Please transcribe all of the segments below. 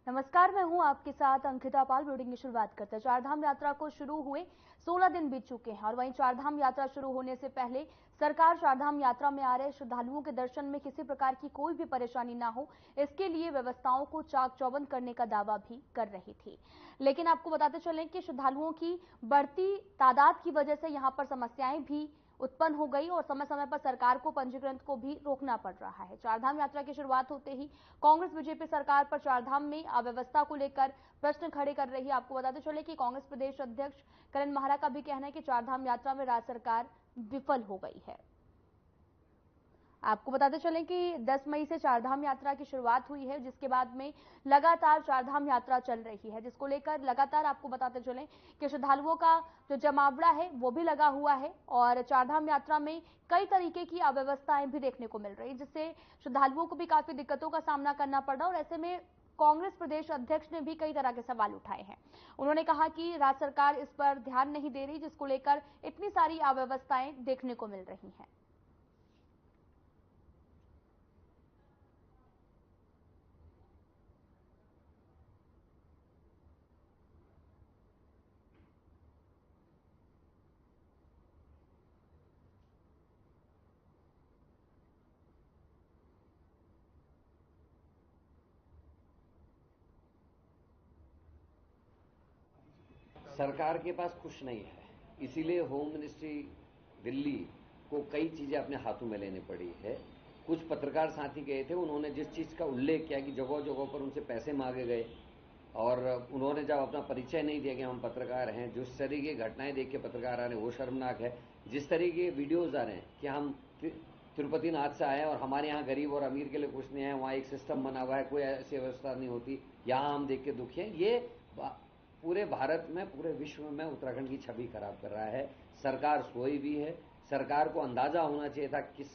नमस्कार, मैं हूं आपके साथ अंकिता पाल। ब्रीडिंग की शुरुआत करते हैं। चारधाम यात्रा को शुरू हुए 16 दिन बीत चुके हैं और वहीं चारधाम यात्रा शुरू होने से पहले सरकार चारधाम यात्रा में आ रहे श्रद्धालुओं के दर्शन में किसी प्रकार की कोई भी परेशानी ना हो, इसके लिए व्यवस्थाओं को चाक चौबंद करने का दावा भी कर रही थी। लेकिन आपको बताते चलें कि श्रद्धालुओं की बढ़ती तादाद की वजह से यहां पर समस्याएं भी उत्पन्न हो गई और समय समय पर सरकार को पंजीकरण को भी रोकना पड़ रहा है। चारधाम यात्रा की शुरुआत होते ही कांग्रेस बीजेपी सरकार पर चारधाम में अव्यवस्था को लेकर प्रश्न खड़े कर रही है। आपको बताते चले कि कांग्रेस प्रदेश अध्यक्ष करण माहरा का भी कहना है कि चारधाम यात्रा में राज्य सरकार विफल हो गई है। आपको बताते चलें कि 10 मई से चारधाम यात्रा की शुरुआत हुई है, जिसके बाद में लगातार चारधाम यात्रा चल रही है, जिसको लेकर लगातार आपको बताते चलें कि श्रद्धालुओं का जो जमावड़ा है वो भी लगा हुआ है और चारधाम यात्रा में कई तरीके की अव्यवस्थाएं भी देखने को मिल रही, जिससे श्रद्धालुओं को भी काफी दिक्कतों का सामना करना पड़ रहा है। और ऐसे में कांग्रेस प्रदेश अध्यक्ष ने भी कई तरह के सवाल उठाए हैं। उन्होंने कहा कि राज्य सरकार इस पर ध्यान नहीं दे रही, जिसको लेकर इतनी सारी अव्यवस्थाएं देखने को मिल रही हैं। सरकार के पास कुछ नहीं है, इसीलिए होम मिनिस्ट्री दिल्ली को कई चीजें अपने हाथों में लेनी पड़ी है। कुछ पत्रकार साथी गए थे, उन्होंने जिस चीज का उल्लेख किया कि जगह जगह पर उनसे पैसे मांगे गए और उन्होंने जब अपना परिचय नहीं दिया कि हम पत्रकार हैं, जिस तरीके की घटनाएं देख के पत्रकार आ रहे हैं वो शर्मनाक है। जिस तरीके के वीडियोज आ रहे हैं कि हम तिरुपति नाथ से आए और हमारे यहाँ गरीब और अमीर के लिए कुछ नहीं है, वहाँ एक सिस्टम बना हुआ है, कोई ऐसी व्यवस्था नहीं होती, यहाँ हम देख के दुखी हैं, ये पूरे भारत में, पूरे विश्व में उत्तराखंड की छवि खराब कर रहा है। सरकार सोई भी है, सरकार को अंदाजा होना चाहिए था किस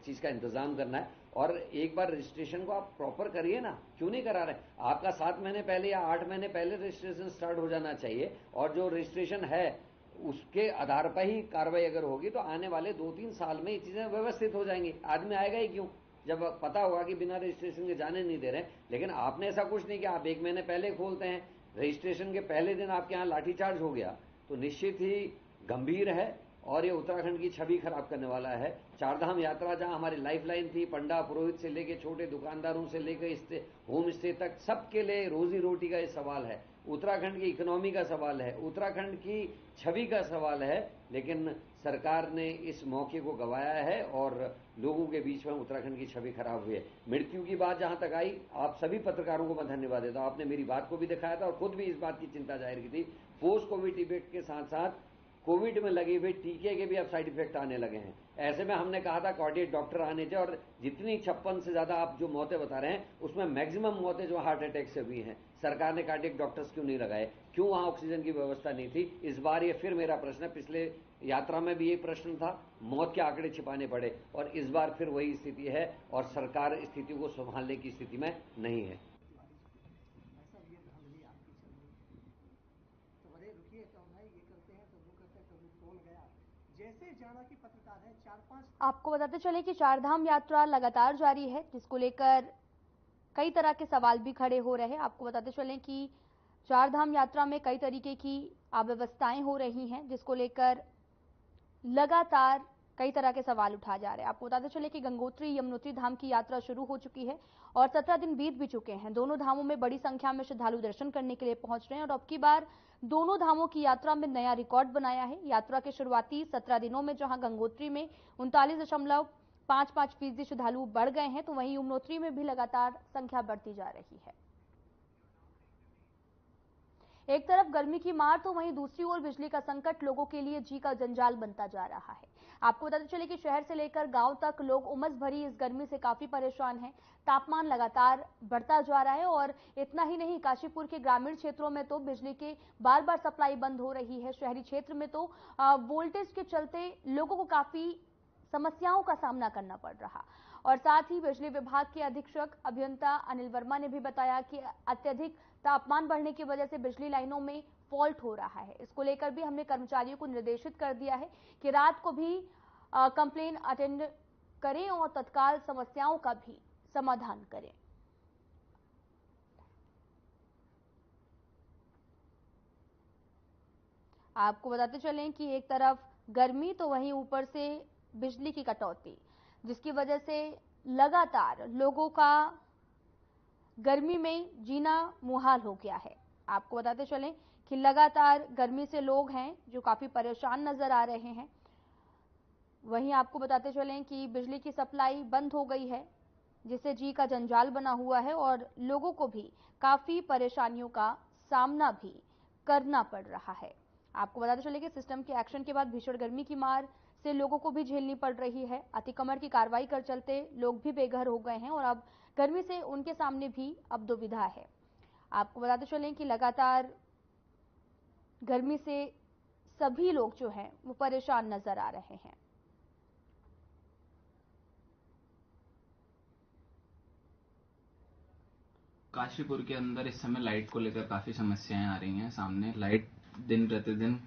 चीज का इंतजाम करना है। और एक बार रजिस्ट्रेशन को आप प्रॉपर करिए ना, क्यों नहीं करा रहे? आपका 7 महीने पहले या 8 महीने पहले रजिस्ट्रेशन स्टार्ट हो जाना चाहिए और जो रजिस्ट्रेशन है उसके आधार पर ही कार्रवाई अगर होगी तो आने वाले 2-3 साल में ये चीजें व्यवस्थित हो जाएंगी। आदमी आएगा ही क्यों जब पता होगा कि बिना रजिस्ट्रेशन के जाने नहीं दे रहे। लेकिन आपने ऐसा कुछ नहीं किया, आप 1 महीने पहले खोलते हैं, रजिस्ट्रेशन के पहले दिन आपके यहां लाठीचार्ज हो गया तो निश्चित ही गंभीर है और ये उत्तराखंड की छवि खराब करने वाला है। चारधाम यात्रा जहां हमारी लाइफलाइन थी, पंडा पुरोहित से लेके छोटे दुकानदारों से लेकर होम स्टे तक, सबके लिए रोजी रोटी का ये सवाल है, उत्तराखंड की इकोनॉमी का सवाल है, उत्तराखंड की छवि का सवाल है। लेकिन सरकार ने इस मौके को गंवाया है और लोगों के बीच में उत्तराखंड की छवि खराब हुई है। मृत्यु की बात जहां तक आई, आप सभी पत्रकारों को मैं धन्यवाद देता हूं, आपने मेरी बात को भी दिखाया था और खुद भी इस बात की चिंता जाहिर की थी। पोस्ट कोविड इफेक्ट के साथ साथ कोविड में लगे हुए टीके के भी अब साइड इफेक्ट आने लगे हैं। ऐसे में हमने कहा था कार्डियक डॉक्टर आने चाहिए और जितनी 56 से ज्यादा आप जो मौतें बता रहे हैं उसमें मैक्सिमम मौतें जो हार्ट अटैक से हुई हैं। सरकार ने कार्डियक डॉक्टर्स क्यों नहीं लगाए? क्यों वहां ऑक्सीजन की व्यवस्था नहीं थी? इस बार ये फिर मेरा प्रश्न है, पिछले यात्रा में भी ये प्रश्न था, मौत के आंकड़े छिपाने पड़े और इस बार फिर वही स्थिति है और सरकार स्थिति को संभालने की स्थिति में नहीं है। जैसे जाना कि पत्रकार है 4-5। आपको बताते चले कि चारधाम यात्रा लगातार जारी है, जिसको लेकर कई तरह के सवाल भी खड़े हो रहे हैं। आपको बताते चले कि चारधाम यात्रा में कई तरीके की अव्यवस्थाएं हो रही हैं, जिसको लेकर लगातार कई तरह के सवाल उठाए जा रहे हैं। आपको बताते चले कि गंगोत्री यमुनोत्री धाम की यात्रा शुरू हो चुकी है और 17 दिन बीत भी चुके हैं। दोनों धामों में बड़ी संख्या में श्रद्धालु दर्शन करने के लिए पहुंच रहे हैं और अब की बार दोनों धामों की यात्रा में नया रिकॉर्ड बनाया है। यात्रा के शुरुआती 17 दिनों में जहां गंगोत्री में 39.55% श्रद्धालु बढ़ गए हैं, तो वहीं यमुनोत्री में भी लगातार संख्या बढ़ती जा रही है। एक तरफ गर्मी की मार तो वहीं दूसरी ओर बिजली का संकट लोगों के लिए जी का जंजाल बनता जा रहा है। आपको बताते चले कि शहर से लेकर गांव तक लोग उमस भरी इस गर्मी से काफी परेशान हैं। तापमान लगातार बढ़ता जा रहा है और इतना ही नहीं, काशीपुर के ग्रामीण क्षेत्रों में तो बिजली के बार बार सप्लाई बंद हो रही है। शहरी क्षेत्र में तो वोल्टेज के चलते लोगों को काफी समस्याओं का सामना करना पड़ रहा। और साथ ही बिजली विभाग के अधीक्षक अभियंता अनिल वर्मा ने भी बताया कि अत्यधिक तापमान बढ़ने की वजह से बिजली लाइनों में फॉल्ट हो रहा है। इसको लेकर भी हमने कर्मचारियों को निर्देशित कर दिया है कि रात को भी कंप्लेन अटेंड करें और तत्काल समस्याओं का भी समाधान करें। आपको बताते चलें कि एक तरफ गर्मी तो वहीं ऊपर से बिजली की कटौती, जिसकी वजह से लगातार लोगों का गर्मी में जीना मुहाल हो गया है। आपको बताते चलें कि लगातार गर्मी से लोग हैं जो काफी परेशान नजर आ रहे हैं। वहीं आपको बताते चलें कि बिजली की सप्लाई बंद हो गई है, जिससे जी का जंजाल बना हुआ है और लोगों को भी काफी परेशानियों का सामना भी करना पड़ रहा है। आपको बताते चले कि सिस्टम के एक्शन के बाद भीषण गर्मी की मार से लोगों को भी झेलनी पड़ रही है। अतिक्रमण की कार्रवाई कर चलते लोग भी बेघर हो गए हैं और अब गर्मी से उनके सामने भी अब दुविधा है। आपको बताते चलें कि लगातार गर्मी से सभी लोग जो हैं वो परेशान नजर आ रहे हैं। काशीपुर के अंदर इस समय लाइट को लेकर काफी समस्याएं आ रही हैं सामने। लाइट दिन प्रतिदिन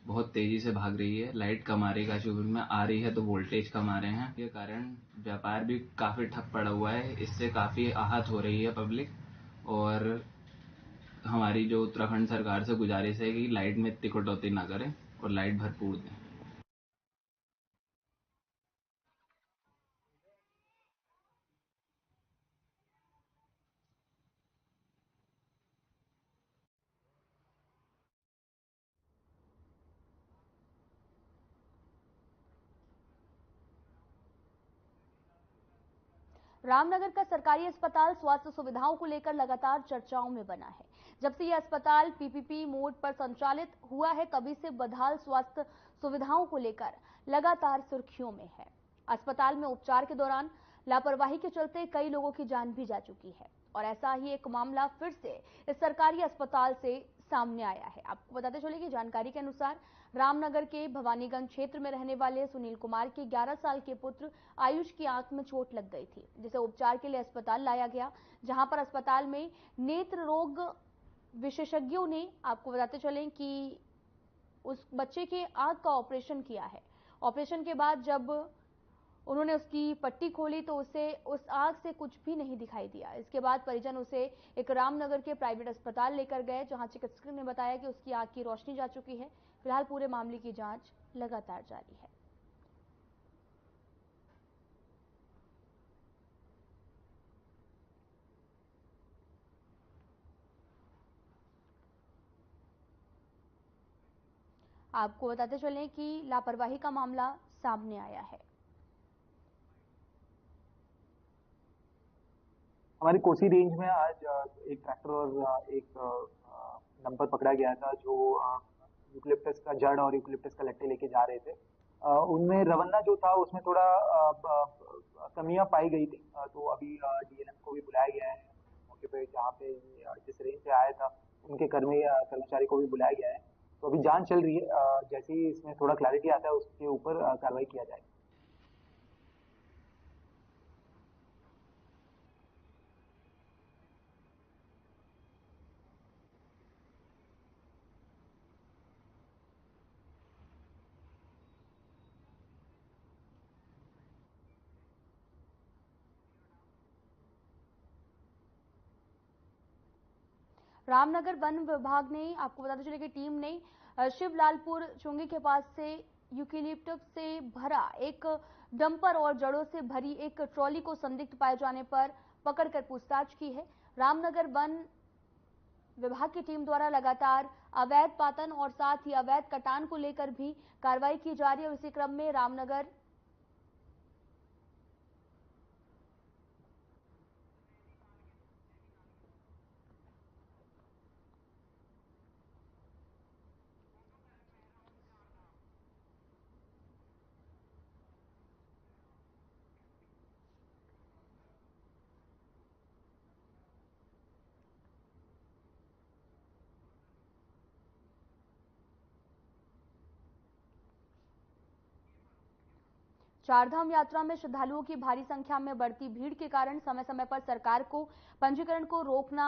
बहुत तेजी से भाग रही है। लाइट कम आ रही है काशीपुर में, आ रही है तो वोल्टेज कम आ रहे हैं। ये कारण व्यापार भी काफी ठप पड़ा हुआ है। इससे काफी आहत हो रही है पब्लिक। और हमारी जो उत्तराखंड सरकार से गुजारिश है कि लाइट में इतनी कटौती ना करें और लाइट भरपूर दें। रामनगर का सरकारी अस्पताल स्वास्थ्य सुविधाओं को लेकर लगातार चर्चाओं में बना है। जब से यह अस्पताल पीपीपी मोड पर संचालित हुआ है, तभी से बदहाल स्वास्थ्य सुविधाओं को लेकर लगातार सुर्खियों में है। अस्पताल में उपचार के दौरान लापरवाही के चलते कई लोगों की जान भी जा चुकी है और ऐसा ही एक मामला फिर से इस सरकारी अस्पताल से सामने आया है। आपको बताते चले कि जानकारी के अनुसार रामनगर के भवानीगंज क्षेत्र में रहने वाले सुनील कुमार के 11 साल के पुत्र आयुष की आंख में चोट लग गई थी, जिसे उपचार के लिए अस्पताल लाया गया, जहां पर अस्पताल में नेत्र रोग विशेषज्ञों ने आपको बताते चलें कि उस बच्चे के आंख का ऑपरेशन किया है। ऑपरेशन के बाद जब उन्होंने उसकी पट्टी खोली तो उसे उस आंख से कुछ भी नहीं दिखाई दिया। इसके बाद परिजन उसे एक रामनगर के प्राइवेट अस्पताल लेकर गए, जहां चिकित्सक ने बताया कि उसकी आंख की रोशनी जा चुकी है। फिलहाल पूरे मामले की जांच लगातार जारी है। आपको बताते चलें कि लापरवाही का मामला सामने आया है। हमारी कोसी रेंज में आज एक ट्रैक्टर और एक डंपर पकड़ा गया था जो यूकलिप्टस का जड़ और यूकलिप्टस का लट्टे लेके जा रहे थे। उनमें रवन्ना जो था उसमें थोड़ा कमियां पाई गई थी। तो अभी डीएलएम को भी बुलाया गया है मौके पे, जहाँ पे जिस रेंज से आया था उनके कर्मचारी को भी बुलाया गया है। तो अभी जांच चल रही है। जैसे ही इसमें थोड़ा क्लैरिटी आता है उसके ऊपर कार्रवाई किया जाएगा। रामनगर वन विभाग ने आपको बताते चले कि टीम ने शिवलालपुर चुंगी के पास से यूकेलिप्टस से भरा एक डंपर और जड़ों से भरी एक ट्रॉली को संदिग्ध पाए जाने पर पकड़कर पूछताछ की है। रामनगर वन विभाग की टीम द्वारा लगातार अवैध पातन और साथ ही अवैध कटान को लेकर भी कार्रवाई की जा रही है और इसी क्रम में रामनगर चारधाम यात्रा में श्रद्धालुओं की भारी संख्या में बढ़ती भीड़ के कारण समय समय पर सरकार को पंजीकरण को रोकना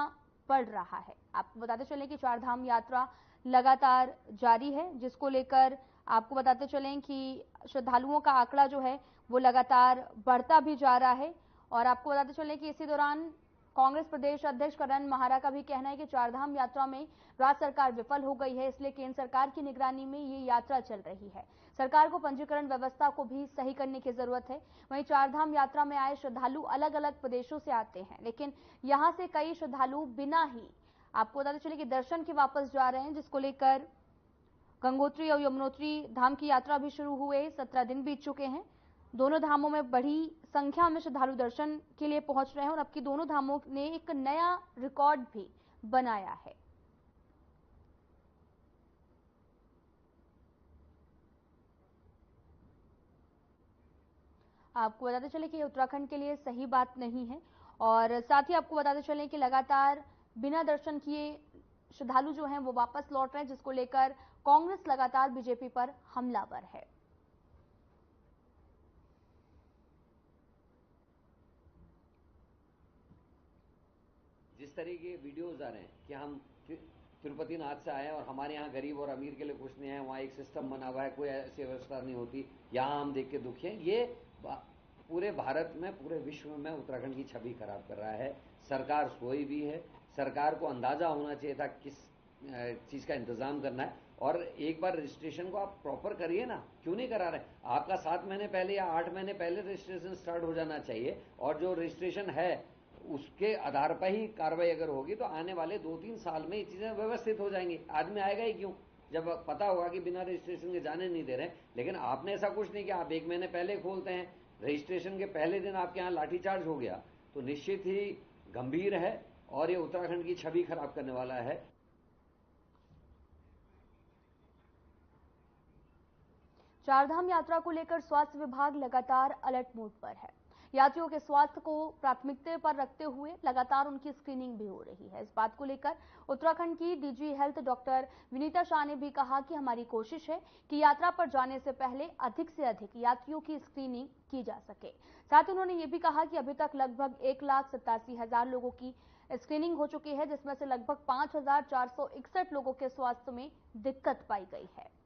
पड़ रहा है। आपको बताते चलें कि चारधाम यात्रा लगातार जारी है, जिसको लेकर आपको बताते चलें कि श्रद्धालुओं का आंकड़ा जो है वो लगातार बढ़ता भी जा रहा है और आपको बताते चलें कि इसी दौरान कांग्रेस प्रदेश अध्यक्ष करण महारा का भी कहना है कि चारधाम यात्रा में राज्य सरकार विफल हो गई है, इसलिए केंद्र सरकार की निगरानी में ये यात्रा चल रही है। सरकार को पंजीकरण व्यवस्था को भी सही करने की जरूरत है। वहीं चारधाम यात्रा में आए श्रद्धालु अलग अलग प्रदेशों से आते हैं, लेकिन यहां से कई श्रद्धालु बिना ही आपको बताते चले कि दर्शन के वापस जा रहे हैं, जिसको लेकर गंगोत्री और यमुनोत्री धाम की यात्रा भी शुरू हुए। 17 दिन बीत चुके हैं। दोनों धामों में बड़ी संख्या में श्रद्धालु दर्शन के लिए पहुंच रहे हैं और अब की दोनों धामों ने एक नया रिकॉर्ड भी बनाया है। आपको बताते चले कि उत्तराखंड के लिए सही बात नहीं है और साथ ही आपको बताते चले कि लगातार बिना दर्शन किए श्रद्धालु जो हैं वो वापस लौट रहे हैं, जिसको लेकर कांग्रेस लगातार बीजेपी पर हमलावर है। जिस तरह के वीडियोज आ रहे हैं कि हम तिरुपति नाथ से आए और हमारे यहाँ गरीब और अमीर के लिए कुछ नहीं है, वहाँ एक सिस्टम बना हुआ है, कोई ऐसी व्यवस्था नहीं होती, यहाँ हम देख के दुखी हैं, ये पूरे भारत में, पूरे विश्व में उत्तराखंड की छवि खराब कर रहा है। सरकार सोई भी है, सरकार को अंदाजा होना चाहिए था किस चीज का इंतजाम करना है। और एक बार रजिस्ट्रेशन को आप प्रॉपर करिए ना, क्यों नहीं करा रहे? आपका 7 महीने पहले या 8 महीने पहले रजिस्ट्रेशन स्टार्ट हो जाना चाहिए और जो रजिस्ट्रेशन है उसके आधार पर ही कार्रवाई अगर होगी तो आने वाले 2-3 साल में ये चीजें व्यवस्थित हो जाएंगी। आदमी आएगा ही क्यों जब पता होगा कि बिना रजिस्ट्रेशन के जाने नहीं दे रहे। लेकिन आपने ऐसा कुछ नहीं किया, आप 1 महीने पहले खोलते हैं, रजिस्ट्रेशन के पहले दिन आपके यहाँ लाठीचार्ज हो गया, तो निश्चित ही गंभीर है और ये उत्तराखंड की छवि खराब करने वाला है। चारधाम यात्रा को लेकर स्वास्थ्य विभाग लगातार अलर्ट मोड पर है। यात्रियों के स्वास्थ्य को प्राथमिकता पर रखते हुए लगातार उनकी स्क्रीनिंग भी हो रही है। इस बात को लेकर उत्तराखंड की DG health doctor Vinita Shah ने भी कहा कि हमारी कोशिश है कि यात्रा पर जाने से पहले अधिक से अधिक यात्रियों की स्क्रीनिंग की जा सके। साथ ही उन्होंने ये भी कहा कि अभी तक लगभग 1,87,000 लोगों की स्क्रीनिंग हो चुकी है, जिसमें से लगभग 5,461 लोगों के स्वास्थ्य में दिक्कत पाई गई है।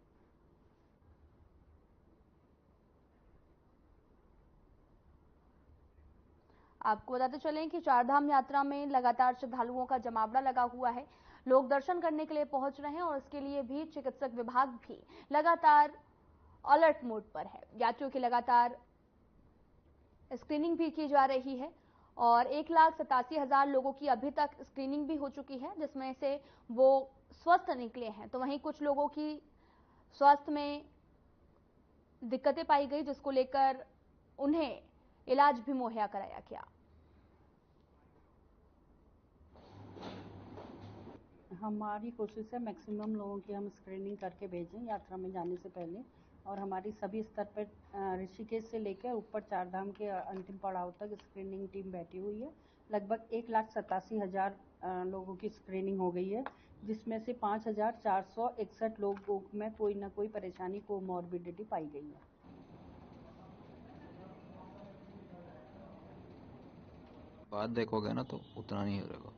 आपको बताते चलें कि चारधाम यात्रा में लगातार श्रद्धालुओं का जमावड़ा लगा हुआ है। लोग दर्शन करने के लिए पहुंच रहे हैं और इसके लिए भी चिकित्सक विभाग भी लगातार अलर्ट मोड पर है। यात्रियों की लगातार स्क्रीनिंग भी की जा रही है और 1,87,000 लोगों की अभी तक स्क्रीनिंग भी हो चुकी है, जिसमें से वो स्वस्थ निकले हैं। तो वहीं कुछ लोगों की स्वास्थ्य में दिक्कतें पाई गई, जिसको लेकर उन्हें इलाज भी मुहैया कराया गया। हमारी कोशिश है मैक्सिमम लोगों की हम स्क्रीनिंग करके भेजें यात्रा में जाने से पहले, और हमारी सभी स्तर पर ऋषिकेश से लेकर ऊपर चारधाम के अंतिम पड़ाव तक स्क्रीनिंग टीम बैठी हुई है। लगभग 1,87,000 लोगों की स्क्रीनिंग हो गई है, जिसमें से 5,461 लोगों में कोई ना कोई परेशानी, कोमॉर्बिडिटी पाई गई है। बात देखोगे ना तो उतना नहीं रहेगा।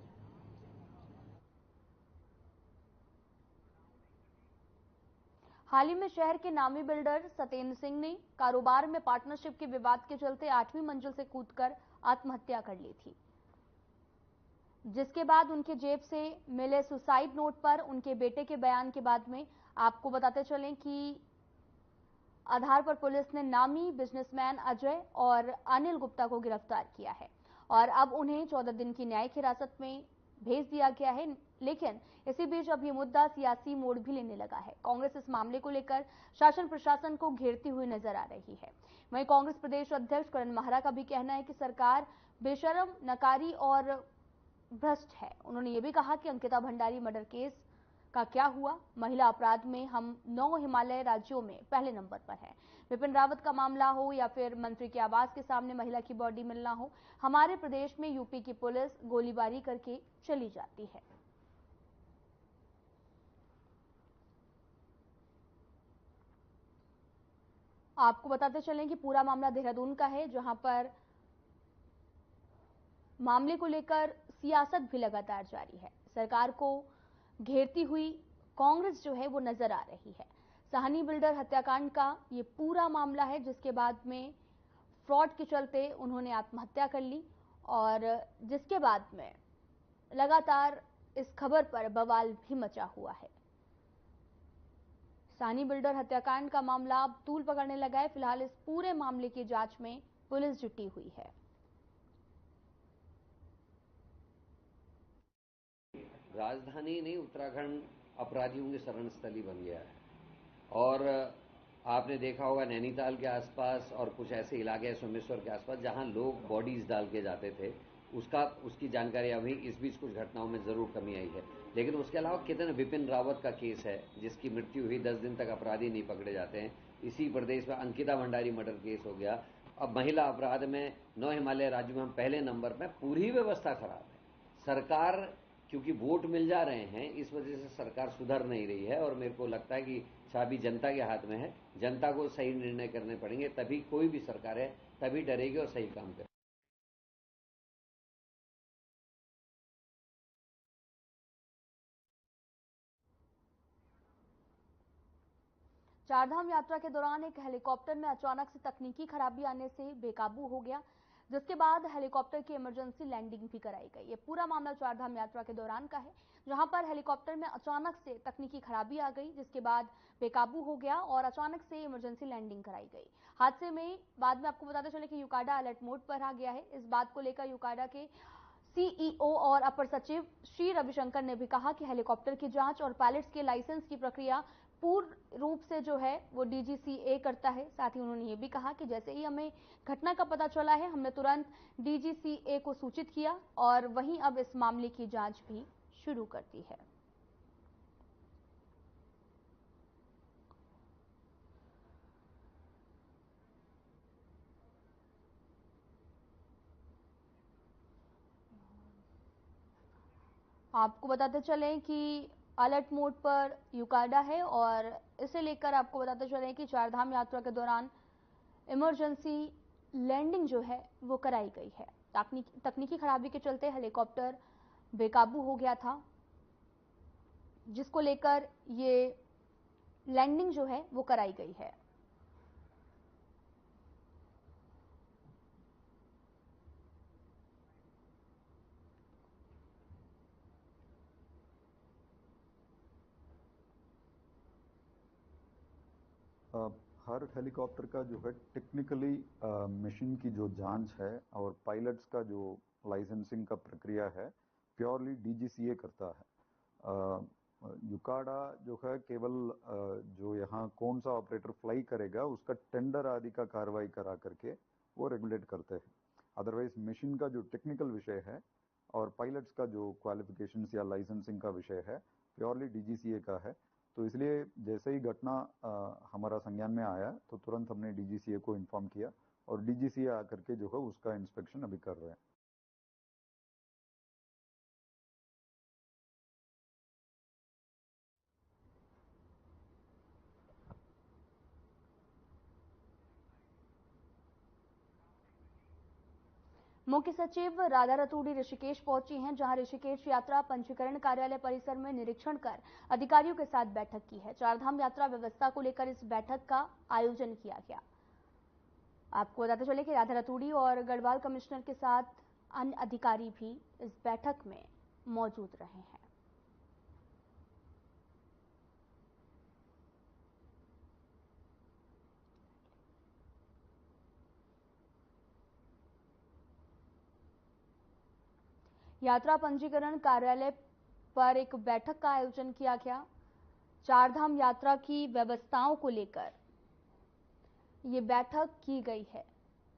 हाल ही में शहर के नामी बिल्डर सत्येंद्र सिंह ने कारोबार में पार्टनरशिप के विवाद के चलते 8वीं मंजिल से कूदकर आत्महत्या कर ली थी, जिसके बाद उनके जेब से मिले सुसाइड नोट पर उनके बेटे के बयान के बाद में आपको बताते चलें कि आधार पर पुलिस ने नामी बिजनेसमैन अजय और अनिल गुप्ता को गिरफ्तार किया है और अब उन्हें 14 दिन की न्यायिक हिरासत में भेज दिया गया है। लेकिन इसी बीच अब ये मुद्दा सियासी मोड़ भी लेने लगा है। कांग्रेस इस मामले को लेकर शासन प्रशासन को घेरती हुई नजर आ रही है। वहीं कांग्रेस प्रदेश अध्यक्ष करण महारा का भी कहना है कि सरकार बेशरम, नकारी और भ्रष्ट है। उन्होंने ये भी कहा कि अंकिता भंडारी मर्डर केस का क्या हुआ? महिला अपराध में हम 9 हिमालय राज्यों में पहले नंबर पर है। विपिन रावत का मामला हो या फिर मंत्री के आवास के सामने महिला की बॉडी मिलना हो, हमारे प्रदेश में यूपी की पुलिस गोलीबारी करके चली जाती है। आपको बताते चलें कि पूरा मामला देहरादून का है, जहां पर मामले को लेकर सियासत भी लगातार जारी है। सरकार को घेरती हुई कांग्रेस जो है वो नजर आ रही है। साहनी बिल्डर हत्याकांड का ये पूरा मामला है, जिसके बाद में फ्रॉड के चलते उन्होंने आत्महत्या कर ली और जिसके बाद में लगातार इस खबर पर बवाल भी मचा हुआ है। सानी बिल्डर हत्याकांड का मामला अब तूल पकड़ने लगा है। फिलहाल इस पूरे मामले की जांच में पुलिस जुटी हुई है। राजधानी नहीं, उत्तराखंड अपराधियों की शरण स्थली बन गया है। और आपने देखा होगा नैनीताल के आसपास और कुछ ऐसे इलाके हैं सोमेश्वर के आसपास जहां लोग बॉडीज डाल के जाते थे, उसकी जानकारी अभी इस बीच कुछ घटनाओं में जरूर कमी आई है। लेकिन उसके अलावा कितने विपिन रावत का केस है जिसकी मृत्यु हुई, 10 दिन तक अपराधी नहीं पकड़े जाते हैं। इसी प्रदेश में अंकिता भंडारी मर्डर केस हो गया। अब महिला अपराध में 9 हिमालय राज्यों में हम पहले नंबर में। पूरी व्यवस्था खराब है। सरकार क्योंकि वोट मिल जा रहे हैं इस वजह से सरकार सुधर नहीं रही है, और मेरे को लगता है कि चाबी जनता के हाथ में है। जनता को सही निर्णय करने पड़ेंगे, तभी कोई भी सरकार है तभी डरेगी और सही काम करेगी। चारधाम यात्रा के दौरान एक हेलीकॉप्टर में अचानक से तकनीकी खराबी आने से बेकाबू हो गया, जिसके बाद हेलीकॉप्टर की इमरजेंसी लैंडिंग भी कराई गई। ये पूरा मामला चारधाम यात्रा के दौरान का है, जहां पर हेलीकॉप्टर में अचानक से तकनीकी खराबी आ गई, जिसके बाद बेकाबू हो गया और अचानक से इमरजेंसी लैंडिंग कराई गई। हादसे में बाद में आपको बताते चले कि यूकाडा अलर्ट मोड पर आ गया है। इस बात को लेकर यूकाडा के सीईओ और अपर सचिव श्री रविशंकर ने भी कहा कि हेलीकॉप्टर की जांच और पायलट्स के लाइसेंस की प्रक्रिया पूर्ण रूप से जो है वो डीजीसीए करता है। साथ ही उन्होंने ये भी कहा कि जैसे ही हमें घटना का पता चला है हमने तुरंत डीजीसीए को सूचित किया और वहीं अब इस मामले की जांच भी शुरू कर दी है। आपको बताते चलें कि अलर्ट मोड पर यूकाडा है और इसे लेकर आपको बताते चलें कि चारधाम यात्रा के दौरान इमरजेंसी लैंडिंग जो है वो कराई गई है। तकनीकी खराबी के चलते हेलीकॉप्टर बेकाबू हो गया था, जिसको लेकर ये लैंडिंग जो है वो कराई गई है। हर हेलीकॉप्टर का जो है टेक्निकली मशीन की जो जांच है और पायलट्स का जो लाइसेंसिंग का प्रक्रिया है प्योरली डीजीसीए करता है। यूकाडा जो है केवल जो यहाँ कौन सा ऑपरेटर फ्लाई करेगा उसका टेंडर आदि का कार्रवाई करा करके वो रेगुलेट करते हैं। अदरवाइज मशीन का जो टेक्निकल विषय है और पायलट्स का जो क्वालिफिकेशंस या लाइसेंसिंग का विषय है प्योरली डीजीसीए का है। तो इसलिए जैसे ही घटना हमारा संज्ञान में आया तो तुरंत हमने डीजीसीए को इन्फॉर्म किया और डीजीसीए आकर के जो है उसका इंस्पेक्शन अभी कर रहे हैं। मुख्य सचिव राधा रतूड़ी ऋषिकेश पहुंची हैं, जहां ऋषिकेश यात्रा पंजीकरण कार्यालय परिसर में निरीक्षण कर अधिकारियों के साथ बैठक की है। चारधाम यात्रा व्यवस्था को लेकर इस बैठक का आयोजन किया गया। आपको बताते चले कि राधा रतूड़ी और गढ़वाल कमिश्नर के साथ अन्य अधिकारी भी इस बैठक में मौजूद रहे हैं। यात्रा पंजीकरण कार्यालय पर एक बैठक का आयोजन किया गया। चारधाम यात्रा की व्यवस्थाओं को लेकर ये बैठक की गई है।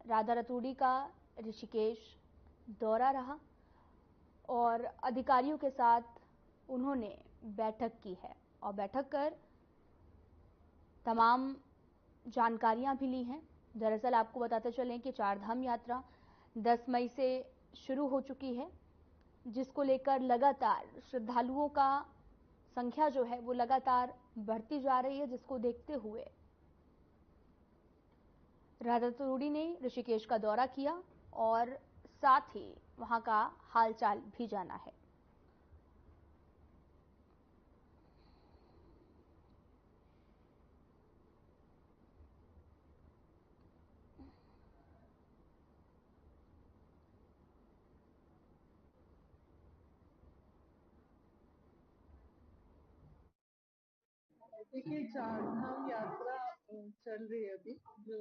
राधा रतूड़ी का ऋषिकेश दौरा रहा और अधिकारियों के साथ उन्होंने बैठक की है और बैठक कर तमाम जानकारियां भी ली हैं। दरअसल आपको बताते चलें कि चारधाम यात्रा 10 मई से शुरू हो चुकी है, जिसको लेकर लगातार श्रद्धालुओं का संख्या जो है वो लगातार बढ़ती जा रही है, जिसको देखते हुए राधा रतूड़ी ने ऋषिकेश का दौरा किया और साथ ही वहां का हालचाल भी जाना है। देखिए, चार धाम यात्रा चल रही है अभी, जो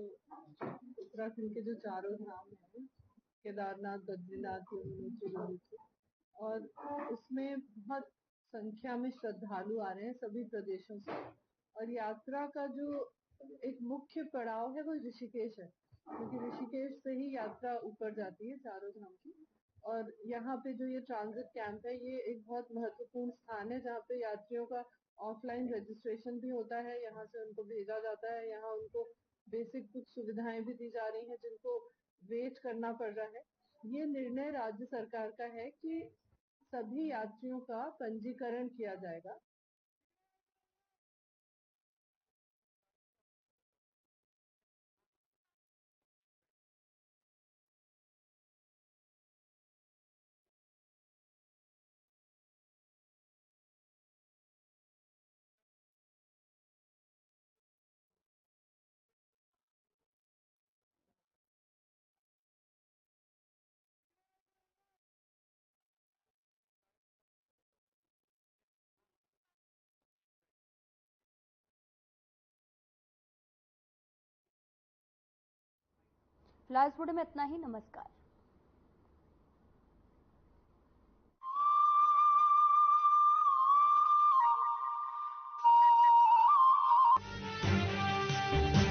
उत्तराखंड के जो चारों धाम है, केदारनाथ, बद्रीनाथ, यमुनोत्री, गंगोत्री, और उसमें बहुत संख्या में श्रद्धालु आ रहे हैं सभी प्रदेशों से। और यात्रा का जो एक मुख्य पड़ाव है वो ऋषिकेश है, क्योंकि ऋषिकेश से ही यात्रा ऊपर जाती है चारों धाम की। और यहाँ पे जो ये ट्रांजिट कैंप है, ये एक बहुत महत्वपूर्ण स्थान है जहाँ पे यात्रियों का ऑफलाइन रजिस्ट्रेशन भी होता है, यहाँ से उनको भेजा जाता है, यहाँ उनको बेसिक कुछ सुविधाएं भी दी जा रही हैं जिनको वेट करना पड़ रहा है। ये निर्णय राज्य सरकार का है कि सभी यात्रियों का पंजीकरण किया जाएगा। फिलहाल इस वीडियो में इतना ही। नमस्कार।